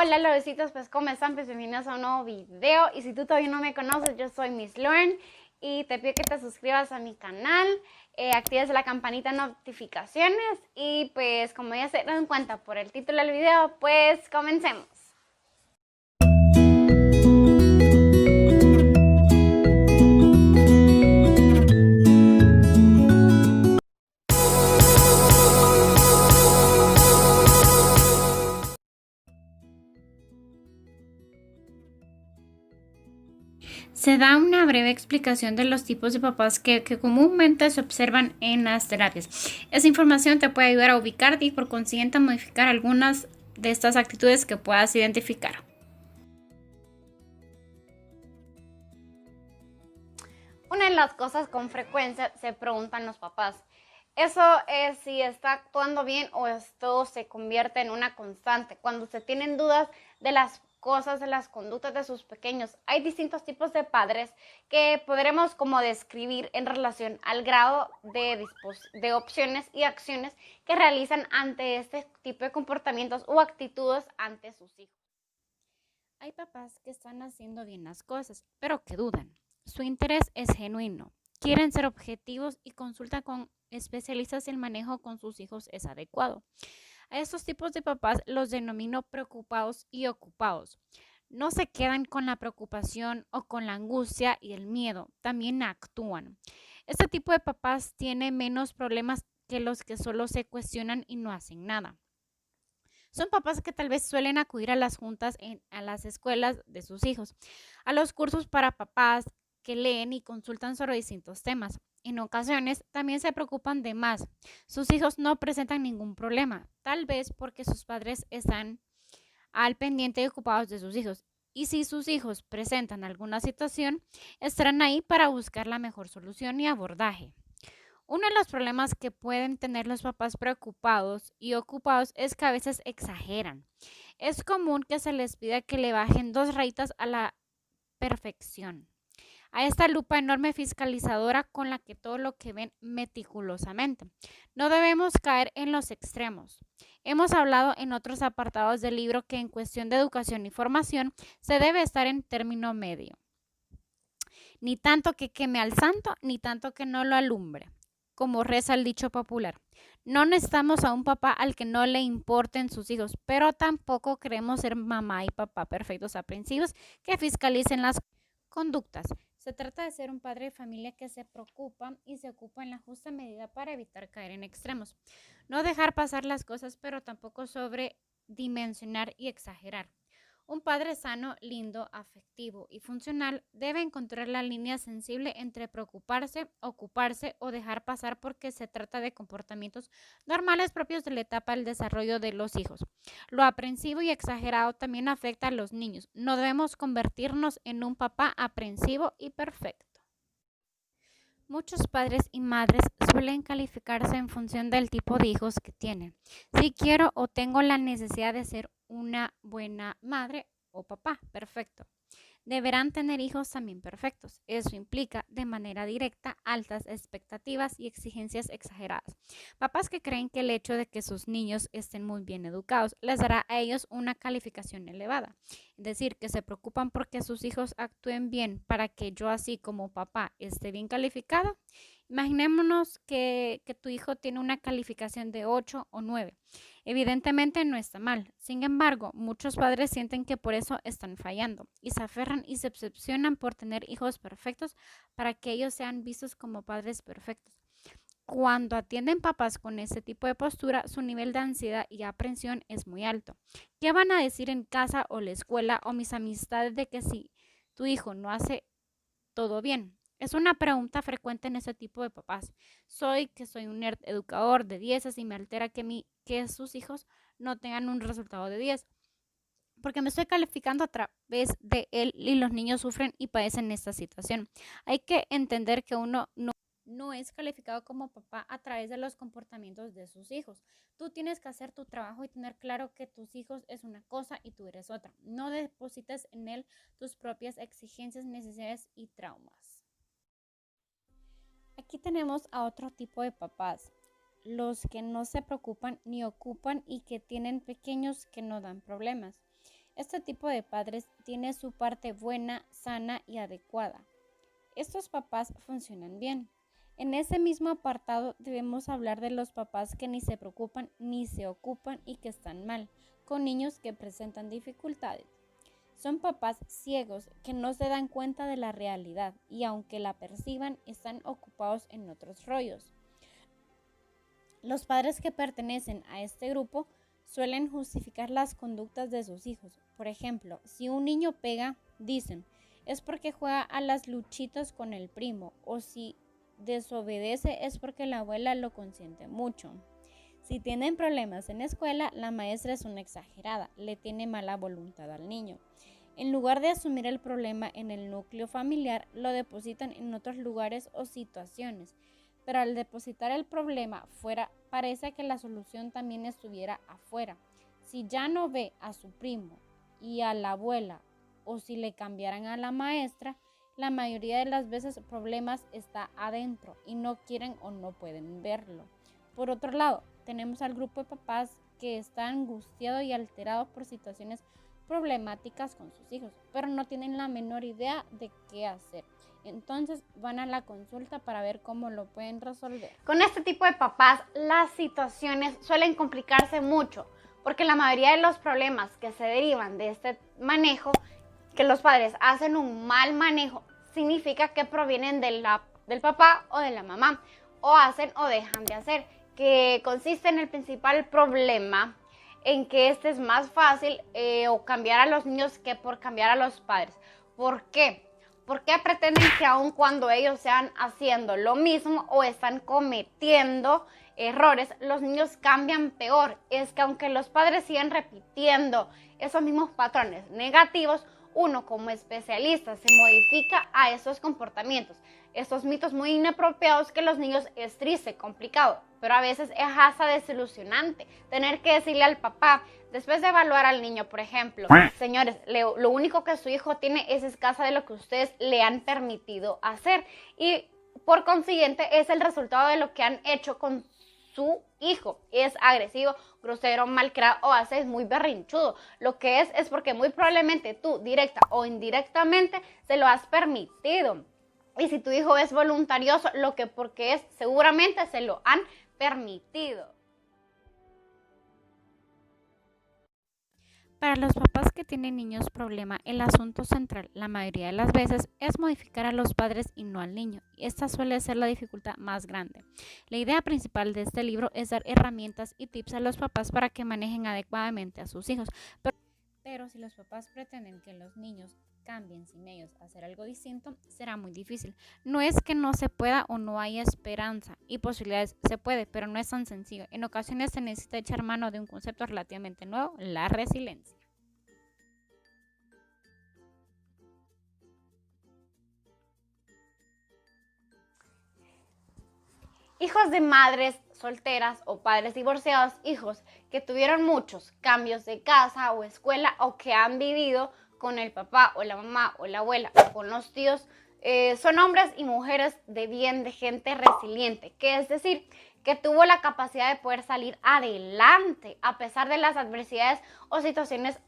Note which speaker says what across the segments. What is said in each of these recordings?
Speaker 1: Hola lobecitos, pues ¿cómo están? Pues bienvenidos a un nuevo video. Y si tú todavía no me conoces, yo soy Miss Lauren y te pido que te suscribas a mi canal, actives la campanita de notificaciones y pues como ya se dan cuenta por el título del video, pues comencemos. Se da una breve explicación de los tipos de papás que comúnmente se observan en las terapias. Esa información te puede ayudar a ubicarte y por consiguiente a modificar algunas de estas actitudes que puedas identificar. Una de las cosas con frecuencia se preguntan los papás, eso es si está actuando bien o esto se convierte en una constante. Cuando se tienen dudas de las cosas, de las conductas de sus pequeños, hay distintos tipos de padres que podremos como describir en relación al grado de opciones y acciones que realizan ante este tipo de comportamientos o actitudes ante sus hijos. Hay papás que están haciendo bien las cosas, pero que dudan. Su interés es genuino. Quieren ser objetivos y consultan con especialistas si el manejo con sus hijos es adecuado. A estos tipos de papás los denomino preocupados y ocupados. No se quedan con la preocupación o con la angustia y el miedo, también actúan. Este tipo de papás tiene menos problemas que los que solo se cuestionan y no hacen nada. Son papás que tal vez suelen acudir a las juntas a las escuelas de sus hijos, a los cursos para papás que leen y consultan sobre distintos temas. En ocasiones también se preocupan de más. Sus hijos no presentan ningún problema, tal vez porque sus padres están al pendiente y ocupados de sus hijos. Y si sus hijos presentan alguna situación, estarán ahí para buscar la mejor solución y abordaje. Uno de los problemas que pueden tener los papás preocupados y ocupados es que a veces exageran. Es común que se les pida que le bajen 2 rayitas a la perfección, a esta lupa enorme fiscalizadora con la que todo lo que ven meticulosamente. No debemos caer en los extremos. Hemos hablado en otros apartados del libro que en cuestión de educación y formación se debe estar en término medio. Ni tanto que queme al santo, ni tanto que no lo alumbre, como reza el dicho popular. No necesitamos a un papá al que no le importen sus hijos, pero tampoco queremos ser mamá y papá perfectos aprensivos que fiscalicen las conductas. Se trata de ser un padre de familia que se preocupa y se ocupa en la justa medida para evitar caer en extremos. No dejar pasar las cosas, pero tampoco sobredimensionar y exagerar. Un padre sano, lindo, afectivo y funcional debe encontrar la línea sensible entre preocuparse, ocuparse o dejar pasar porque se trata de comportamientos normales propios de la etapa del desarrollo de los hijos. Lo aprensivo y exagerado también afecta a los niños. No debemos convertirnos en un papá aprensivo y perfecto. Muchos padres y madres suelen calificarse en función del tipo de hijos que tienen. Si quiero o tengo la necesidad de ser una buena madre o papá, perfecto. Deberán tener hijos también perfectos. Eso implica, de manera directa, altas expectativas y exigencias exageradas. Papás que creen que el hecho de que sus niños estén muy bien educados les dará a ellos una calificación elevada. Es decir, que se preocupan porque sus hijos actúen bien para que yo así como papá esté bien calificado. Imaginémonos que tu hijo tiene una calificación de 8 o 9. Evidentemente no está mal. Sin embargo, muchos padres sienten que por eso están fallando y se aferran y se obsesionan por tener hijos perfectos para que ellos sean vistos como padres perfectos. Cuando atienden papás con ese tipo de postura, su nivel de ansiedad y aprensión es muy alto. ¿Qué van a decir en casa o la escuela o mis amistades de que si tu hijo no hace todo bien? Es una pregunta frecuente en ese tipo de papás. Soy un nerd educador de 10 y me altera que sus hijos no tengan un resultado de 10 porque me estoy calificando a través de él y los niños sufren y padecen esta situación. Hay que entender que uno no es calificado como papá a través de los comportamientos de sus hijos. Tú tienes que hacer tu trabajo y tener claro que tus hijos es una cosa y tú eres otra. No deposites en él tus propias exigencias, necesidades y traumas. Aquí tenemos a otro tipo de papás, los que no se preocupan ni ocupan y que tienen pequeños que no dan problemas.
Speaker 2: Este tipo de padres tiene su parte buena, sana y adecuada. Estos papás funcionan bien. En ese mismo apartado debemos hablar de los papás que ni se preocupan ni se ocupan y que están mal, con niños que presentan dificultades. Son papás ciegos que no se dan cuenta de la realidad y aunque la perciban están ocupados en otros rollos. Los padres que pertenecen a este grupo suelen justificar las conductas de sus hijos. Por ejemplo, si un niño pega, dicen, es porque juega a las luchitas con el primo, o si desobedece es porque la abuela lo consiente mucho. Si tienen problemas en la escuela, la maestra es una exagerada, le tiene mala voluntad al niño. En lugar de asumir el problema en el núcleo familiar, lo depositan en otros lugares o situaciones. Pero al depositar el problema fuera, parece que la solución también estuviera afuera. Si ya no ve a su primo y a la abuela, o si le cambiaran a la maestra, la mayoría de las veces el problema está adentro y no quieren o no pueden verlo. Por otro lado, tenemos al grupo de papás que está angustiado y alterado por situaciones problemáticas con sus hijos, pero no tienen la menor idea de qué hacer. Entonces van a la consulta para ver cómo lo pueden resolver.
Speaker 1: Con este tipo de papás, las situaciones suelen complicarse mucho, porque la mayoría de los problemas que se derivan de este manejo, que los padres hacen un mal manejo, significa que provienen del papá o de la mamá, o hacen o dejan de hacer, que consiste en el principal problema en que este es más fácil o cambiar a los niños que por cambiar a los padres. ¿Por qué? ¿Por qué pretenden que aun cuando ellos sean haciendo lo mismo o están cometiendo errores, los niños cambian peor? Es que aunque los padres siguen repitiendo esos mismos patrones negativos, uno como especialista se modifica a esos comportamientos, estos mitos muy inapropiados que los niños es triste, complicado, pero a veces es hasta desilusionante tener que decirle al papá, después de evaluar al niño, por ejemplo, señores, lo único que su hijo tiene es escasa de lo que ustedes le han permitido hacer y por consiguiente es el resultado de lo que han hecho con su hijo. Es agresivo, grosero, malcriado o hace muy berrinchudo. Lo que es porque muy probablemente tú, directa o indirectamente, se lo has permitido. Y si tu hijo es voluntarioso, lo que porque es, seguramente se lo han permitido.
Speaker 2: Para los papás que tienen niños problema, el asunto central, la mayoría de las veces, es modificar a los padres y no al niño. Y esta suele ser la dificultad más grande. La idea principal de este libro es dar herramientas y tips a los papás para que manejen adecuadamente a sus hijos. Pero si los papás pretenden que los niños cambien sin ellos hacer algo distinto, será muy difícil. No es que no se pueda o no haya esperanza y posibilidades, se puede, pero no es tan sencillo. En ocasiones se necesita echar mano de un concepto relativamente nuevo, la resiliencia.
Speaker 1: Hijos de madres solteras o padres divorciados, hijos que tuvieron muchos cambios de casa o escuela o que han vivido con el papá o la mamá o la abuela o con los tíos, son hombres y mujeres de bien, de gente resiliente, que es decir, que tuvo la capacidad de poder salir adelante a pesar de las adversidades o situaciones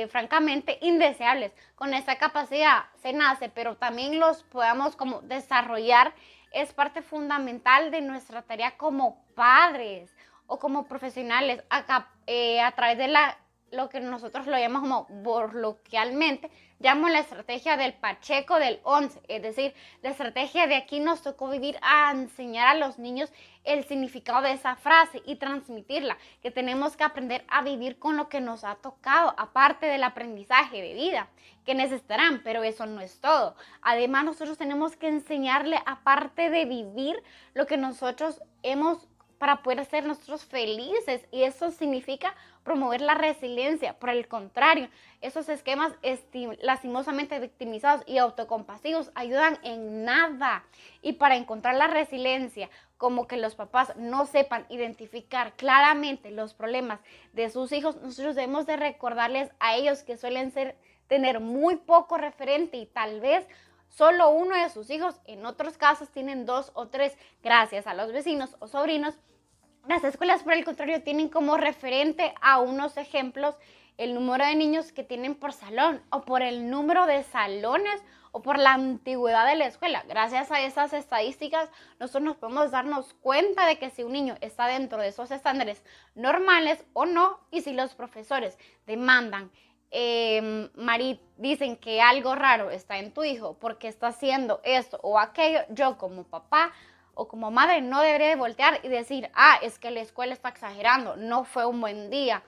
Speaker 1: francamente indeseables. Con esta capacidad se nace, pero también los podamos como desarrollar. Es parte fundamental de nuestra tarea como padres o como profesionales a través de lo que nosotros lo llamamos como coloquialmente, llamo la estrategia del Pacheco del 11, es decir, la estrategia de aquí nos tocó vivir a enseñar a los niños el significado de esa frase y transmitirla, que tenemos que aprender a vivir con lo que nos ha tocado, aparte del aprendizaje de vida que necesitarán, pero eso no es todo. Además, nosotros tenemos que enseñarle, aparte de vivir, lo que nosotros hemos para poder ser nosotros felices, y eso significa promover la resiliencia. Por el contrario, esos esquemas lastimosamente victimizados y autocompasivos ayudan en nada. Y para encontrar la resiliencia, como que los papás no sepan identificar claramente los problemas de sus hijos, nosotros debemos de recordarles a ellos que suelen tener muy poco referente y tal vez solo uno de sus hijos, en otros casos tienen 2 o 3, gracias a los vecinos o sobrinos. Las escuelas, por el contrario, tienen como referente a unos ejemplos el número de niños que tienen por salón o por el número de salones o por la antigüedad de la escuela. Gracias a esas estadísticas, nosotros nos podemos darnos cuenta de que si un niño está dentro de esos estándares normales o no, y si los profesores demandan, Marit, dicen que algo raro está en tu hijo porque está haciendo esto o aquello, yo como papá o como madre no debería de voltear y decir, es que la escuela está exagerando, no fue un buen día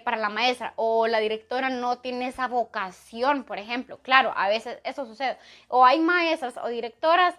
Speaker 1: para la maestra, o la directora no tiene esa vocación, por ejemplo. Claro, a veces eso sucede. O hay maestras o directoras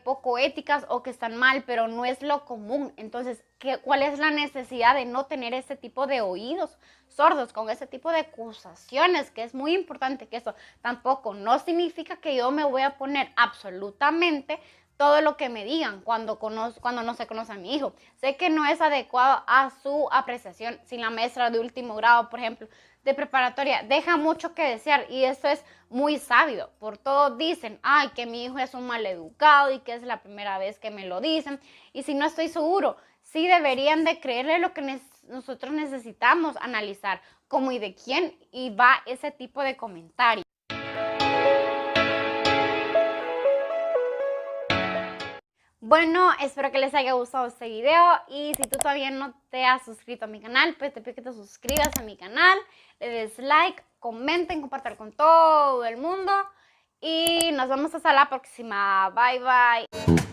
Speaker 1: poco éticas o que están mal, pero no es lo común. Entonces, ¿cuál es la necesidad de no tener ese tipo de oídos sordos con ese tipo de acusaciones? Que es muy importante que eso tampoco no significa que yo me voy a poner absolutamente todo lo que me digan cuando no se conoce a mi hijo. Sé que no es adecuado a su apreciación. Si la maestra de último grado, por ejemplo, de preparatoria, deja mucho que desear, y eso es muy sabio. Por todo dicen, que mi hijo es un maleducado y que es la primera vez que me lo dicen. Y si no estoy seguro, sí deberían de creerle lo que nosotros necesitamos analizar, cómo y de quién, y va ese tipo de comentarios. Bueno, espero que les haya gustado este video, y si tú todavía no te has suscrito a mi canal, pues te pido que te suscribas a mi canal, le des like, comenten, compartan con todo el mundo, y nos vemos hasta la próxima. Bye, bye.